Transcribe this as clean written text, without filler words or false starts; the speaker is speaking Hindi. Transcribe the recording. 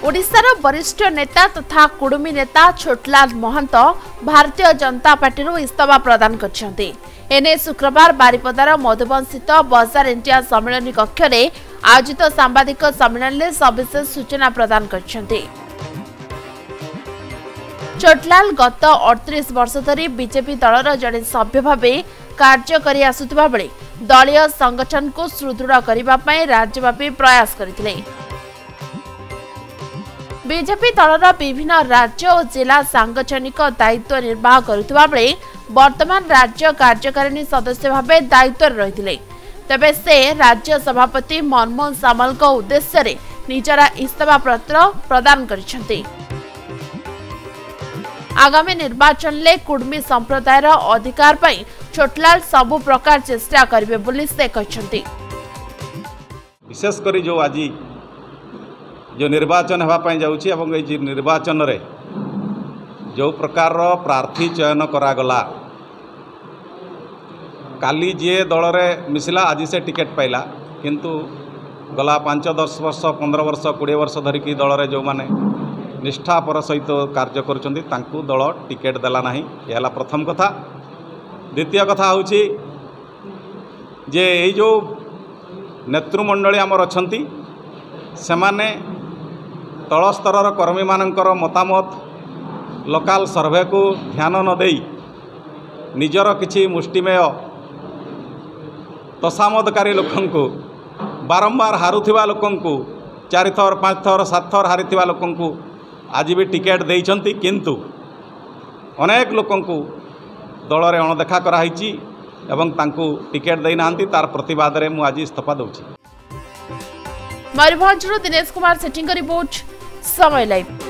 ओडिशार वरिष्ठ नेता तथा कुडुमी नेता छोटलाल महंत भारतीय जनता पार्टी इस्तीफा प्रदान करछन्ते। एने शुक्रवार बारिपदार मधुबन स्थित बजार इंडिया सम्मेलन कक्ष में आयोजित सांबादिक सम्मेलन में सविशेष सूचना प्रदान करछन्ते। छोटलाल गत 38 वर्ष धरी बीजेपी दलर जड़े सभ्य भाव कार्य करि आसुथिबा बेले दलीय संगठन को सुदृढ़ करने राज्यव्यापी प्रयास करथिले। बीजेपी दलर विभिन्न राज्य और जिला सांगठनिक दायित्व निर्वाह करुवा बेले वर्तमान राज्य कार्यकारिणी सदस्य भाव दायित्व रही। तेबे से राज्य सभापति मनमोहन सामल उद्देश्य रे निजरा इस्तीफा पत्र प्रदान करिसेंते। आगामी निर्वाचन ले कुडमी संप्रदायर अधिकार पई छोटलाल सबु प्रकार चेष्टा करिवे बोली से कहछन्ते। विशेष करी जो आज जो निर्वाचन होगापाई जाऊँगी एवं ये निर्वाचन रे जो प्रकार प्रार्थी चयन करागला काली जी दल में मिसला आज से टिकेट पाइला किंतु गला 5-10 वर्ष 15 वर्ष 20 वर्ष धरिकी दल में जो माने निष्ठापर सहित कार्य करुँच दल टिकेट देला नहीं। यह प्रथम कथा। द्वितीय कथा हूँ जे ये जो नेतृमंडली आमर अच्छी से माने तल स्तर कर्मी मानकर मतामत लोकाल सर्वे को ध्यान न देई निजर किछि मुष्टिमेय तसामदकारी लोकन को बारंबार हारुथिबा लोकन को 4 थर 5 थर 7 थर हारिथिबा लोकन को आज भी टिकेट देइछंती किंतु अनेक लोकन को दल रे अणदेखा कराइछि एवं तांको टिकेट देई नांती तार प्रतिवाद रे मु आज इस्तीफा दउछि। मयूरभंज दिनेश कुमार सेठी रिपोर्ट समय लाइव।